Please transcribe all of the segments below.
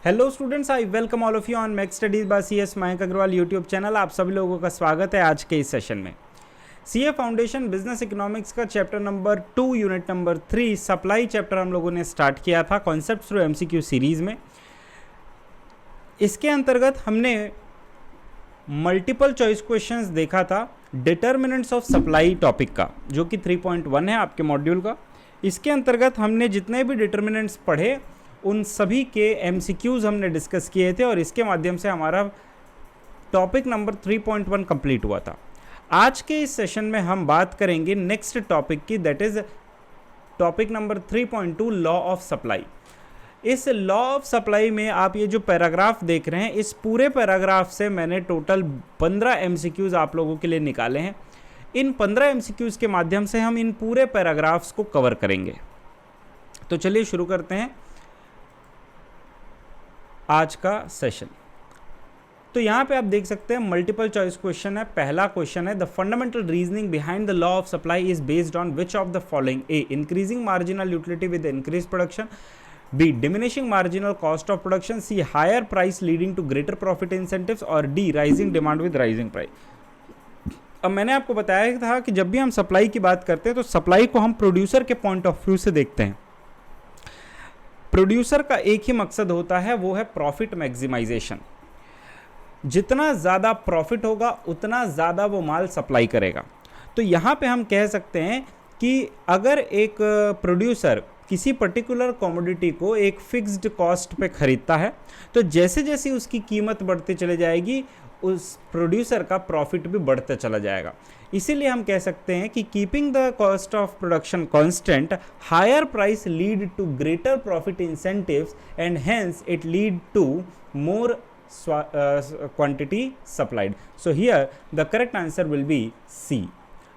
Hello students, I welcome all of you on Max studies by CS Mayank Agarwal YouTube channel. आप सभी लोगों का स्वागत है आज के इस सेशन में। CA फाउंडेशन बिजनेस इकोनॉमिक्स का chapter number 2 unit number 3 supply chapter हम लोगों ने स्टार्ट किया था कॉन्सेप्ट थ्रू MCQ सीरीज में। इसके अंतर्गत हमने मल्टीपल चॉइस क्वेश्चंस देखा था डिटर्मिनेंट्स ऑफ सप्लाई टॉपिक का, जो कि 3.1 है आपके मॉड्यूल का। इसके अंतर्गत हमने जितने भी डिटर्मिनेंट्स पढ़े उन सभी के MCQs हमने डिस्कस किए थे और इसके माध्यम से हमारा टॉपिक नंबर 3.1 कंप्लीट हुआ था। आज के इस सेशन में हम बात करेंगे नेक्स्ट टॉपिक की, that is topic number 3.2 law of supply. इस लॉ ऑफ सप्लाई में आप ये जो पैराग्राफ देख रहे हैं, इस पूरे पैराग्राफ से मैंने टोटल 15 MCQs आप लोगों के लिए निकाले हैं। इन 15 MCQs के माध्यम से हम इन पूरे पैराग्राफ्स को कवर करेंगे। तो चलिए शुरू करते हैं आज का सेशन। तो यहाँ पे आप देख सकते हैं मल्टीपल चॉइस क्वेश्चन है। पहला क्वेश्चन है, the fundamental reasoning behind the law of supply is based on which of the following? A, increasing marginal utility with increase production, B, diminishing marginal cost of production, C, higher price leading to greater profit incentives, और D, rising demand with rising price. अब मैंने आपको बताया था कि जब भी हम सप्लाई की बात करते हैं तो सप्लाई को हम प्रोड्यूसर के पॉइंट ऑफ व्यू से देखते हैं। प्रोड्यूसर का एक ही मकसद होता है, वो है प्रॉफिट मैक्सिमाइजेशन। जितना ज़्यादा प्रॉफिट होगा उतना ज़्यादा वो माल सप्लाई करेगा। तो यहाँ पे हम कह सकते हैं कि अगर एक प्रोड्यूसर किसी पर्टिकुलर कमोडिटी को एक फिक्स्ड कॉस्ट पे खरीदता है, तो जैसे जैसे उसकी कीमत बढ़ती चली जाएगी उस प्रोड्यूसर का प्रॉफिट भी बढ़ता चला जाएगा। इसीलिए हम कह सकते हैं कि keeping the cost of production constant, higher price lead to greater profit incentives and hence it lead to more quantity supplied. So here the correct answer will be C.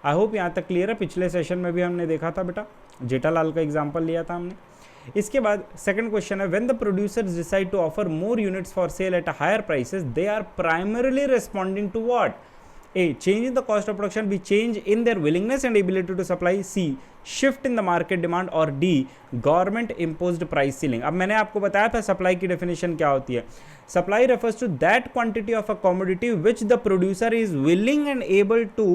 I hope यहाँ तक clear है। पिछले session में भी हमने देखा था बेटा, जेठालाल का एग्जाम्पल लिया था हमने। इसके बाद सेकंड क्वेश्चन है, when the producers decide to offer more units for sale at higher prices, they are primarily responding to what? A, change in the cost of production, B, change in their willingness and ability to supply, C, shift in the market demand, और D, government imposed price ceiling। अब मैंने आपको बताया था supply की definition क्या होती है। Supply refers to that quantity of a commodity which the producer is willing and able to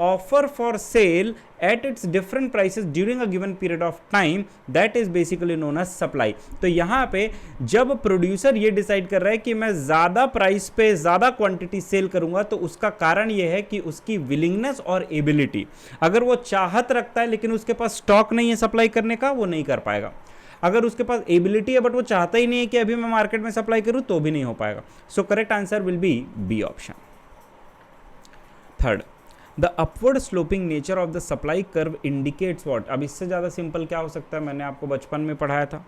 offer for sale at its different prices during a given period of time, that is basically known as supply। तो यहाँ पे जब producer ये decide कर रहा है कि मैं ज़्यादा प्राइस पे ज़्यादा क्वांटिटी सेल करूँगा, तो उसका कारण ये है कि उसकी विलिंगनेस और एबिलिटी, अगर वो चाहत रखता है लेकिन उसके पास स्टॉक नहीं है सप्लाई करने का, वो नहीं कर पाएगा। अगर उसके पास एबिलिटी है बट वो चाहता ही नहीं है कि अभी मैं मार्केट में सप्लाई करूं, तो भी नहीं हो पाएगा। So correct answer will be B option. Third, the upward sloping nature of the supply curve indicates what? अब इससे ज़्यादा सिंपल क्या हो सकता है? मैंने आपको बचपन में पढ़ाया था,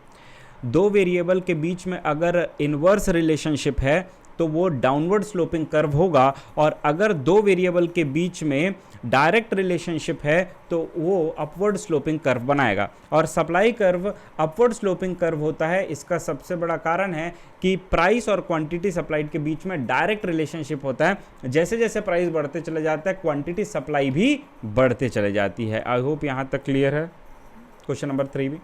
दो वेरिएबल के बीच में अगर इनवर्स रिलेशनशिप है तो वो डाउनवर्ड स्लोपिंग कर्व होगा, और अगर दो वेरिएबल के बीच में डायरेक्ट रिलेशनशिप है तो वो अपवर्ड स्लोपिंग कर्व बनाएगा। और supply curve upward sloping curve होता है। इसका सबसे बड़ा कारण है कि प्राइस और क्वांटिटी सप्लाइड के बीच में डायरेक्ट रिलेशनशिप होता है। जैसे जैसे प्राइस बढ़ते चले जाता है, क्वांटिटी सप्लाई भी बढ़ते चले जाती है। आई होप यहाँ तक क्लियर है। क्वेश्चन नंबर 3 भी।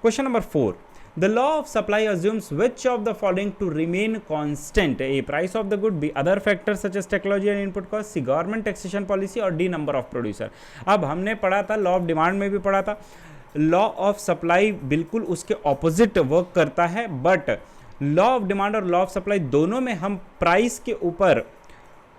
Question number 4, the law of supply assumes which of the following to remain constant? A, price of the good, B, other factors such as technology and input cost, C, government taxation policy, और D, number of producer। अब हमने पढ़ा था, law of demand में भी पढ़ा था, law of supply बिल्कुल उसके ऑपोजिट वर्क करता है। बट लॉ ऑफ डिमांड और लॉ ऑफ सप्लाई दोनों में हम प्राइस के ऊपर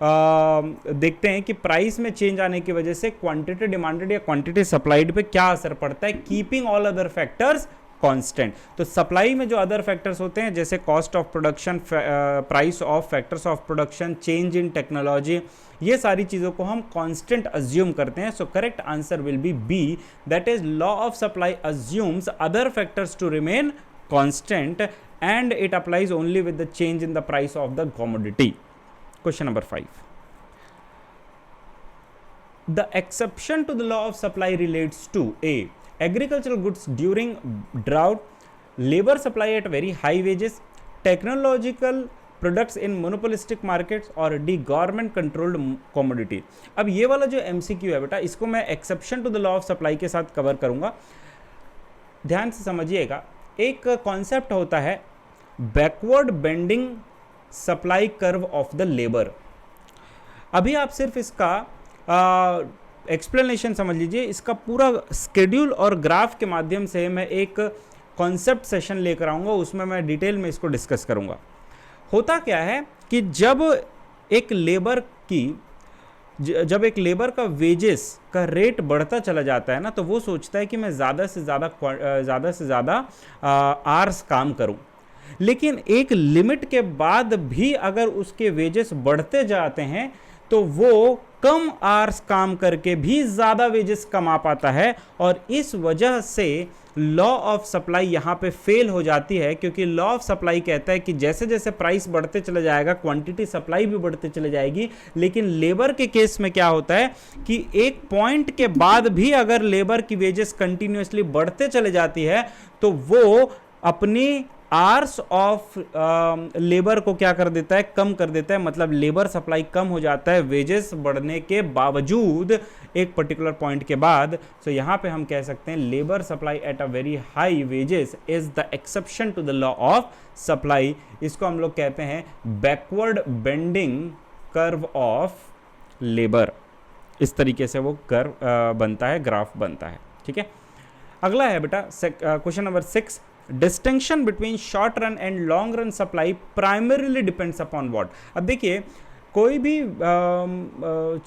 देखते हैं कि प्राइस में चेंज आने की वजह से क्वांटिटी डिमांडेड या क्वांटिटी सप्लाइड पे क्या असर पड़ता है, keeping all other factors constant. तो सप्लाई में जो अदर फैक्टर्स होते हैं जैसे cost of production, price of, factors of production, change in technology, ये सारी चीज़ों को हम कांस्टेंट अज्यूम करते हैं। So correct answer will be B, that is law of supply assumes other factors to remain constant and it applies only with the change in the price of the commodity. Question number 5, the exception to the law of supply relates to A, agricultural goods during drought, labor supply at very high wages, technological products in monopolistic markets, और D, government controlled commodity। अब ये वाला जो MCQ है बेटा, इसको मैं exception to the law of supply के साथ कवर करूंगा। ध्यान से समझिएगा, एक कॉन्सेप्ट होता है backward bending supply curve of the labour. अभी आप सिर्फ इसका एक्सप्लेनेशन समझ लीजिए, इसका पूरा स्केड्यूल और ग्राफ के माध्यम से मैं एक कॉन्सेप्ट सेशन लेकर आऊँगा, उसमें मैं डिटेल में इसको डिस्कस करूँगा। होता क्या है कि जब एक लेबर का वेजेस का रेट बढ़ता चला जाता है ना, तो वो सोचता है कि मैं ज़्यादा से ज़्यादा आवर्स काम करूं। लेकिन एक लिमिट के बाद भी अगर उसके वेजेस बढ़ते जाते हैं तो वो कम आवर्स काम करके भी ज़्यादा वेजेस कमा पाता है, और इस वजह से लॉ ऑफ सप्लाई यहाँ पे फेल हो जाती है, क्योंकि लॉ ऑफ सप्लाई कहता है कि जैसे जैसे प्राइस बढ़ते चले जाएगा क्वांटिटी सप्लाई भी बढ़ते चले जाएगी। लेकिन लेबर के केस में क्या होता है कि एक पॉइंट के बाद भी अगर लेबर की वेजेस कंटिन्यूसली बढ़ते चले जाती है तो वो अपनी आवर्स ऑफ लेबर को क्या कर देता है, कम कर देता है। मतलब लेबर सप्लाई कम हो जाता है वेजेस बढ़ने के बावजूद एक पर्टिकुलर पॉइंट के बाद। सो यहाँ पे हम कह सकते हैं labour supply at a very high wages is the exception to the law of supply. इसको हम लोग कहते हैं backward bending curve of labour. इस तरीके से वो कर्व बनता है, ग्राफ बनता है। ठीक है, अगला है बेटा question number 6, distinction between short run and long run supply primarily depends upon what. अब देखिए, कोई भी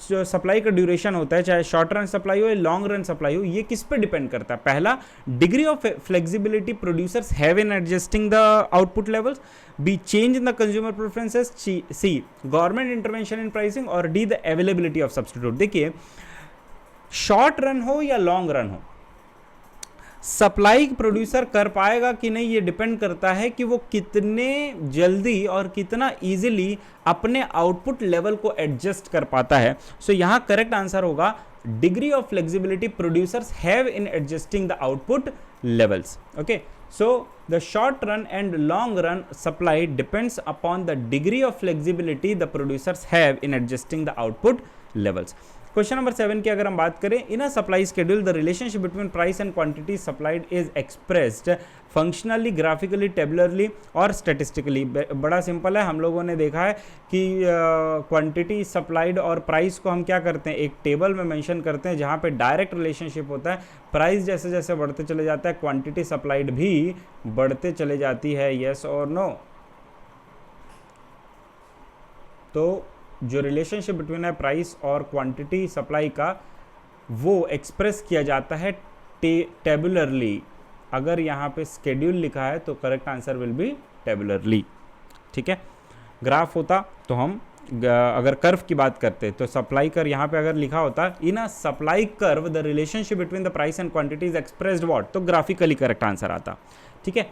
जो सप्लाई का ड्यूरेशन होता है, चाहे शॉर्ट रन सप्लाई हो या लॉन्ग रन सप्लाई हो, ये किस पे डिपेंड करता है? पहला, degree of flexibility producers have in adjusting the output levels, B change in the consumer preferences, C government intervention in pricing, और D the availability of substitute. देखिए, शॉर्ट रन हो या लॉन्ग रन हो, supply producer कर पाएगा कि नहीं ये डिपेंड करता है कि वो कितने जल्दी और कितना इजीली अपने आउटपुट लेवल को एडजस्ट कर पाता है। सो यहां करेक्ट आंसर होगा degree of flexibility producers have in adjusting the output levels. Okay, so the short run and long run supply depends upon the degree of flexibility the producers have in adjusting the output levels. Question number 7 की अगर हम बात करें, in a supply schedule the relationship between price and quantity supplied is expressed functionally, graphically, tabularly और statistically. बड़ा simple है, हम लोगों ने देखा है कि क्वांटिटी सप्लाइड और प्राइस को हम क्या करते हैं, एक टेबल में मेंशन करते हैं जहां पे डायरेक्ट रिलेशनशिप होता है। प्राइस जैसे जैसे बढ़ते चले जाता है क्वांटिटी सप्लाइड भी बढ़ते चले जाती है। यस और नो? तो जो रिलेशनशिप बिटवीन है प्राइस और क्वांटिटी सप्लाई का, वो एक्सप्रेस किया जाता है टेबुलरली। अगर यहाँ पे स्केड्यूल लिखा है तो करेक्ट आंसर विल बी टेबुलरली। ठीक है, ग्राफ होता तो हम अगर कर्व की बात करते तो सप्लाई कर्व यहाँ पे अगर लिखा होता in a supply curve the relationship between the price and quantity is expressed what, तो ग्राफिकली करेक्ट आंसर आता। ठीक है,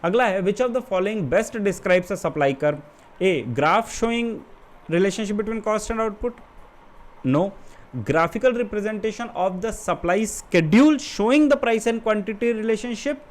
अगला है which of the following best describes a supply curve? A, graph showing relationship between cost and output? No. Graphical representation of the supply schedule showing the price and quantity relationship?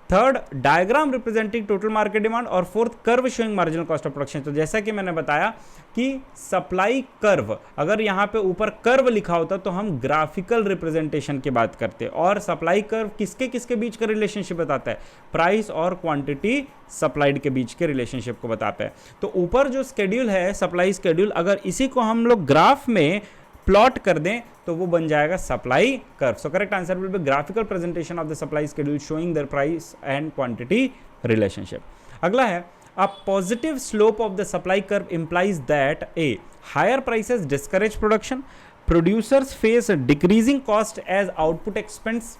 Third, diagram representing total market demand, और fourth, curve showing marginal cost of production. तो जैसा कि मैंने बताया कि supply curve, अगर यहाँ पे ऊपर कर्व लिखा होता तो हम ग्राफिकल रिप्रेजेंटेशन की बात करते, और सप्लाई कर्व किसके किसके बीच का रिलेशनशिप बताता है? प्राइस और क्वांटिटी सप्लाइड के बीच के रिलेशनशिप को बताता है। तो ऊपर जो स्केड्यूल है सप्लाई स्केड्यूल, अगर इसी को हम लोग ग्राफ में प्लॉट कर दें तो वो बन जाएगा supply curve. So correct answer will be graphical presentation of the supply schedule showing the price and quantity relationship. अगला है a positive slope of the supply curve implies that a, higher prices discourage production, producers face decreasing cost as output expands,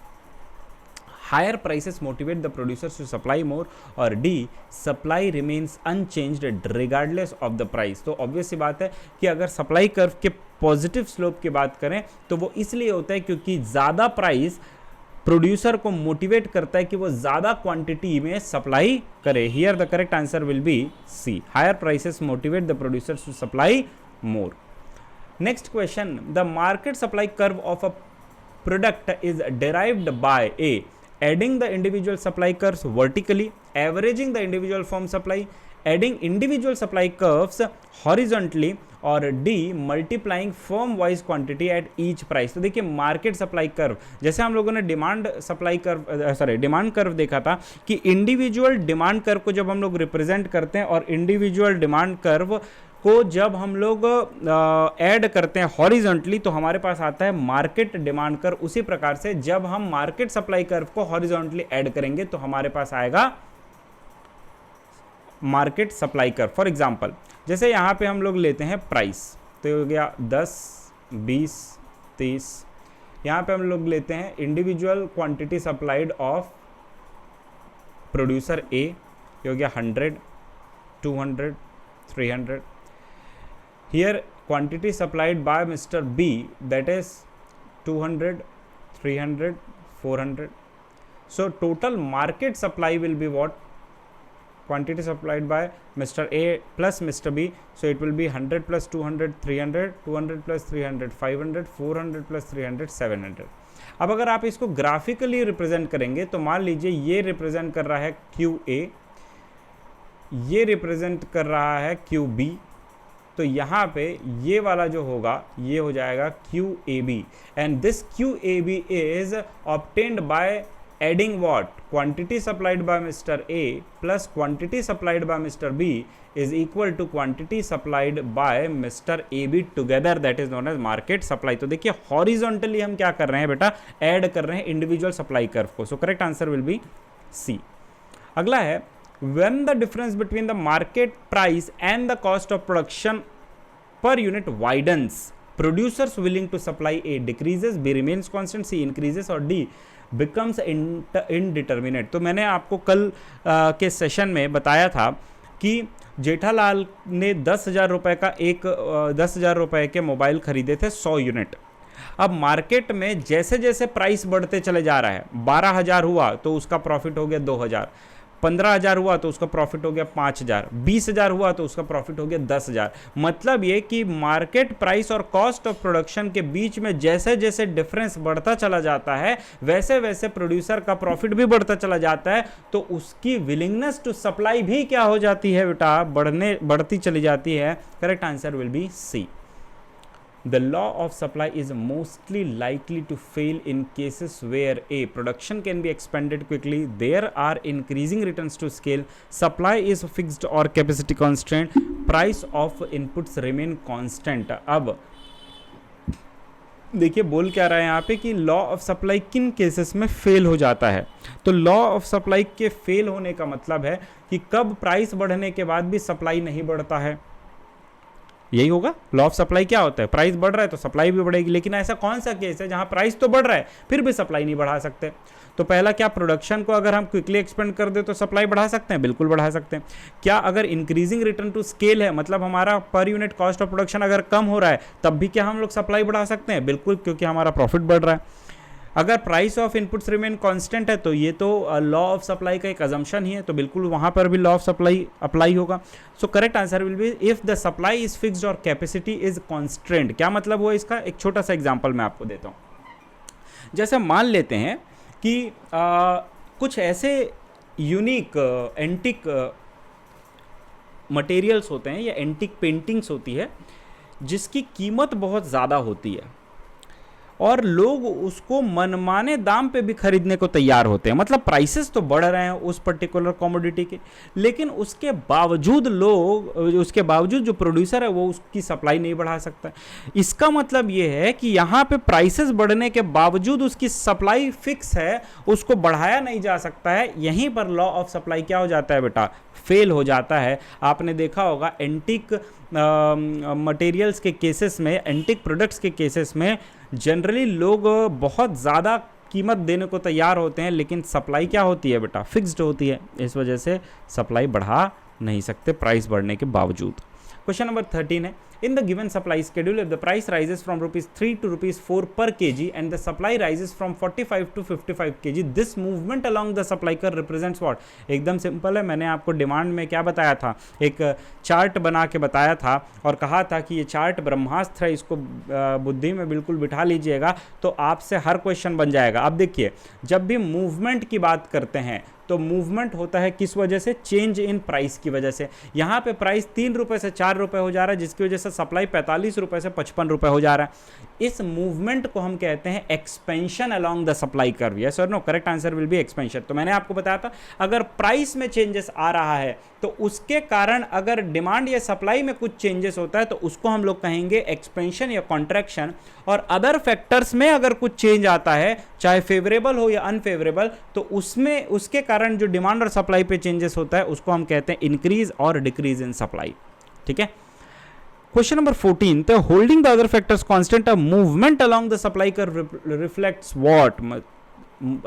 higher prices motivate the producers to supply more, और D, supply remains unchanged regardless of the price। तो obvious सी बात है कि अगर supply curve के positive slope की बात करें तो वो इसलिए होता है क्योंकि ज़्यादा प्राइस प्रोड्यूसर को मोटिवेट करता है कि वो ज़्यादा क्वांटिटी में सप्लाई करे। Here the correct answer will be C, higher prices motivate the producers to supply more. Next question, the market supply curve of a product is derived by A, adding the individual supply curves vertically, averaging the individual firm supply, adding individual supply curves horizontally, और D multiplying firm wise quantity at each price. तो देखिए market supply curve, जैसे हम लोगों ने demand curve देखा था कि इंडिविजुअल डिमांड कर्व को जब हम लोग रिप्रेजेंट करते हैं और इंडिविजुअल डिमांड कर्व को जब हम लोग ऐड करते हैं हॉरिजॉन्टली तो हमारे पास आता है मार्केट डिमांड कर्व। उसी प्रकार से जब हम मार्केट सप्लाई कर्व को हॉरिजॉन्टली ऐड करेंगे तो हमारे पास आएगा market supply curve. For example जैसे यहाँ पे हम लोग लेते हैं प्राइस, तो ये हो गया 10, 20, 30। यहाँ पे हम लोग लेते हैं individual quantity supplied of producer A, ये हो गया 100, 200, 300। Here quantity supplied by Mister B, that is 200, 300, 400। So total market supply will be what? Quantity supplied by Mr. A plus Mr. B, so it will be 100 plus 200 300, 200 plus 300 500, 400 plus 300 700। अब अगर आप इसको graphically represent करेंगे तो मान लीजिए ये represent कर रहा है QA, ये रिप्रेजेंट कर रहा है QB, तो यहाँ पे ये वाला जो होगा ये हो जाएगा QAB, and this QAB is obtained by adding what? Quantity supplied by Mr. A plus quantity supplied by Mr. B is equal to quantity supplied by Mr. AB together, that is known as market supply। तो देखिए horizontally हम क्या कर रहे हैं बेटा, add कर रहे हैं इंडिविजुअल सप्लाई कर्व को। So correct answer will be C. अगला है when the difference between the market price and the cost of production per unit widens, producers willing to supply A decreases, B remains constant, C increases और D becomes indeterminate। तो मैंने आपको कल के session में बताया था कि जेठालाल ने 10,000 रुपये का 10,000 रुपये के मोबाइल खरीदे थे 100 यूनिट। अब मार्केट में जैसे जैसे प्राइस बढ़ते चले जा रहा है, 12,000 हुआ तो उसका प्रॉफिट हो गया 2,000, 15,000 हुआ तो उसका प्रॉफिट हो गया 5,000, 20,000 हुआ तो उसका प्रॉफिट हो गया 10,000। मतलब ये कि मार्केट प्राइस और कॉस्ट ऑफ प्रोडक्शन के बीच में जैसे जैसे डिफरेंस बढ़ता चला जाता है वैसे वैसे प्रोड्यूसर का प्रॉफिट भी बढ़ता चला जाता है, तो उसकी विलिंगनेस टू सप्लाई भी क्या हो जाती है बेटा, बढ़ती चली जाती है। Correct answer will be C. The law of supply is mostly likely to fail in cases where A, production can be expanded quickly, there are increasing returns to scale, supply is fixed or capacity constraint, price of inputs remain constant। अब देखिए बोल क्या रहा है यहाँ पे कि law of supply किन केसेस में फेल हो जाता है। तो लॉ ऑफ सप्लाई के फेल होने का मतलब है कि कब प्राइस बढ़ने के बाद भी सप्लाई नहीं बढ़ता है, यही होगा। लॉ ऑफ सप्लाई क्या होता है, प्राइस बढ़ रहा है तो सप्लाई भी बढ़ेगी, लेकिन ऐसा कौन सा केस है जहां प्राइस तो बढ़ रहा है फिर भी सप्लाई नहीं बढ़ा सकते। तो पहला, क्या प्रोडक्शन को अगर हम क्विकली एक्सपेंड कर दे तो सप्लाई बढ़ा सकते हैं? बिल्कुल बढ़ा सकते हैं। क्या अगर इंक्रीजिंग रिटर्न टू स्केल है, मतलब हमारा per unit cost of production अगर कम हो रहा है तब भी क्या हम लोग सप्लाई बढ़ा सकते हैं? बिल्कुल, क्योंकि हमारा प्रॉफिट बढ़ रहा है। अगर price of inputs remain constant है तो ये तो लॉ ऑफ सप्लाई का एक अजम्पशन ही है, तो बिल्कुल वहां पर भी लॉ ऑफ सप्लाई अप्लाई होगा। सो correct answer will B if the supply is fixed और कैपेसिटी इज कॉन्स्ट्रेंट। क्या मतलब हुआ इसका? एक छोटा सा एग्जांपल मैं आपको देता हूँ। जैसे मान लेते हैं कि कुछ ऐसे यूनिक एंटिक मटेरियल्स होते हैं या एंटिक पेंटिंग्स होती है जिसकी कीमत बहुत ज़्यादा होती है और लोग उसको मनमाने दाम पे भी खरीदने को तैयार होते हैं। मतलब प्राइसेस तो बढ़ रहे हैं उस पर्टिकुलर कमोडिटी के, लेकिन उसके बावजूद जो प्रोड्यूसर है वो उसकी सप्लाई नहीं बढ़ा सकता। इसका मतलब ये है कि यहाँ पे प्राइसेस बढ़ने के बावजूद उसकी सप्लाई फिक्स है, उसको बढ़ाया नहीं जा सकता है। यहीं पर लॉ ऑफ सप्लाई क्या हो जाता है बेटा? फेल हो जाता है। आपने देखा होगा एंटिक मटेरियल्स के केसेस में, एंटिक प्रोडक्ट्स के केसेस में जनरली लोग बहुत ज़्यादा कीमत देने को तैयार होते हैं, लेकिन सप्लाई क्या होती है बेटा? फिक्स्ड होती है। इस वजह से सप्लाई बढ़ा नहीं सकते प्राइस बढ़ने के बावजूद। क्वेश्चन नंबर 13 है, in the given supply schedule if the price rises from rupees 3 to rupees 4 per kg and the supply rises from 45 to 55 kg, this movement along the supply curve represents what? एकदम simple है। मैंने आपको demand में क्या बताया था, एक chart बना के बताया था और कहा था कि ये चार्ट ब्रह्मास्त्र है, इसको बुद्धि में बिल्कुल बिठा लीजिएगा तो आपसे हर क्वेश्चन बन जाएगा। अब देखिए, जब भी मूवमेंट की बात करते हैं तो मूवमेंट होता है किस वजह से? चेंज इन प्राइस की वजह से। यहाँ पे प्राइस 3 रुपये से 4 रुपये हो जा रहा है, जिसकी वजह से सप्लाई 45 रुपये से 55 रुपये हो जा रहा है। इस मूवमेंट को हम कहते हैं expansion along the supply curve. Yes और no? Correct answer will be expansion. तो मैंने आपको बताया था अगर प्राइस में चेंजेस आ रहा है तो उसके कारण अगर डिमांड या सप्लाई में कुछ चेंजेस होता है तो उसको हम लोग कहेंगे एक्सपेंशन या कॉन्ट्रैक्शन। और अदर फैक्टर्स में अगर कुछ चेंज आता है, चाहे फेवरेबल हो या अनफेवरेबल, तो उसमें उसके कारण जो डिमांड और सप्लाई पे चेंजेस होता है उसको हम कहते हैं इंक्रीज और डिक्रीज इन सप्लाई। ठीक है। क्वेश्चन नंबर 14, तो holding the other factors constant, a movement along the supply curve reflects what?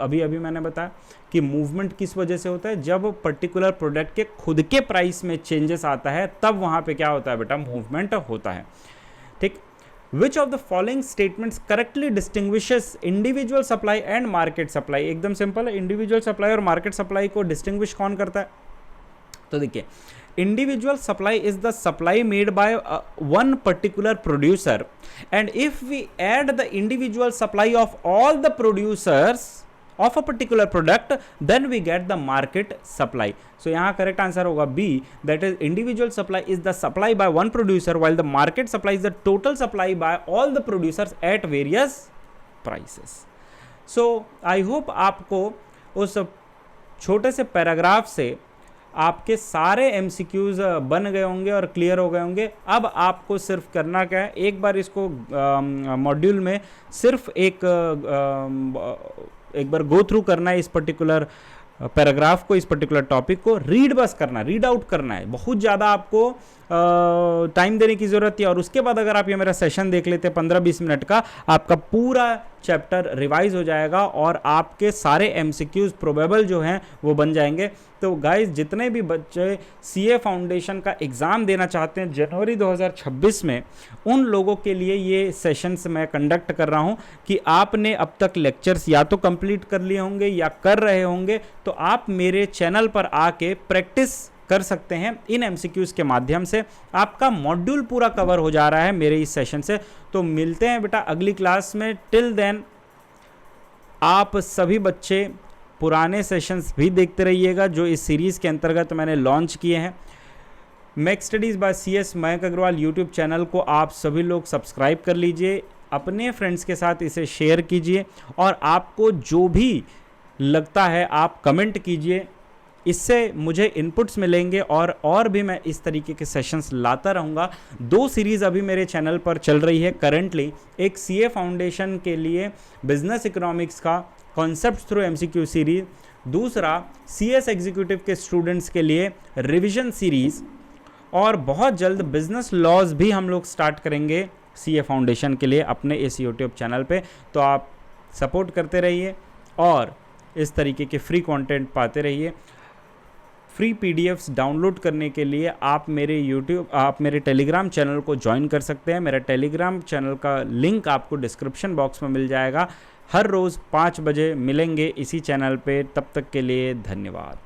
अभी अभी मैंने बताया कि मूवमेंट किस वजह से होता है? जब पर्टिकुलर प्रोडक्ट के खुद के प्राइस में चेंजेस आता है तब वहां पे क्या होता है बेटा? मूवमेंट होता है। ठीक। विच of the following statements correctly distinguishes individual supply and market supply? एकदम सिंपल है, इंडिविजुअल सप्लाई और मार्केट सप्लाई को डिस्टिंग्विश कौन करता है? तो देखिए, individual supply is the supply made by one particular producer, and if we add the individual supply of all the producers of a particular product, then we get the market supply. So यहाँ correct answer होगा B, that is individual supply is the supply by one producer while the market supply is the total supply by all the producers at various prices. So I hope आपको उस छोटे से paragraph से आपके सारे MCQs बन गए होंगे और क्लियर हो गए होंगे। अब आपको सिर्फ करना क्या है, एक बार इसको मॉड्यूल में सिर्फ एक बार गो थ्रू करना है इस पर्टिकुलर पैराग्राफ को, इस पर्टिकुलर टॉपिक को रीड बस करना है, रीड आउट करना है। बहुत ज़्यादा आपको टाइम देने की ज़रूरत है। और उसके बाद अगर आप ये मेरा सेशन देख लेते 15-20 मिनट का, आपका पूरा चैप्टर रिवाइज हो जाएगा और आपके सारे MCQs प्रोबेबल जो हैं वो बन जाएंगे। तो गाइस, जितने भी बच्चे CA फाउंडेशन का एग्ज़ाम देना चाहते हैं जनवरी 2026 में, उन लोगों के लिए ये सेशंस मैं कंडक्ट कर रहा हूं कि आपने अब तक लेक्चर्स या तो कंप्लीट कर लिए होंगे या कर रहे होंगे, तो आप मेरे चैनल पर आके प्रैक्टिस कर सकते हैं इन MCQs के माध्यम से। आपका मॉड्यूल पूरा कवर हो जा रहा है मेरे इस सेशन से। तो मिलते हैं बेटा अगली क्लास में। टिल देन आप सभी बच्चे पुराने सेशंस भी देखते रहिएगा जो इस सीरीज़ के अंतर्गत मैंने लॉन्च किए हैं। Mac studies by CS Mayank Agarwal YouTube channel को आप सभी लोग सब्सक्राइब कर लीजिए, अपने फ्रेंड्स के साथ इसे शेयर कीजिए, और आपको जो भी लगता है आप कमेंट कीजिए। इससे मुझे इनपुट्स मिलेंगे और भी मैं इस तरीके के सेशंस लाता रहूँगा। 2 सीरीज़ अभी मेरे चैनल पर चल रही है करेंटली। एक CA फाउंडेशन के लिए बिजनेस इकोनॉमिक्स का कॉन्सेप्ट थ्रू MCQ सीरीज, दूसरा CS एग्जीक्यूटिव के स्टूडेंट्स के लिए रिवीजन सीरीज़, और बहुत जल्द बिजनेस लॉज भी हम लोग स्टार्ट करेंगे CA फाउंडेशन के लिए अपने इस यूट्यूब चैनल पे। तो आप सपोर्ट करते रहिए और इस तरीके के फ्री कंटेंट पाते रहिए। फ्री PDFs डाउनलोड करने के लिए आप मेरे टेलीग्राम चैनल को ज्वाइन कर सकते हैं। मेरा टेलीग्राम चैनल का लिंक आपको डिस्क्रिप्शन बॉक्स में मिल जाएगा। हर रोज़ 5 बजे मिलेंगे इसी चैनल पे। तब तक के लिए धन्यवाद।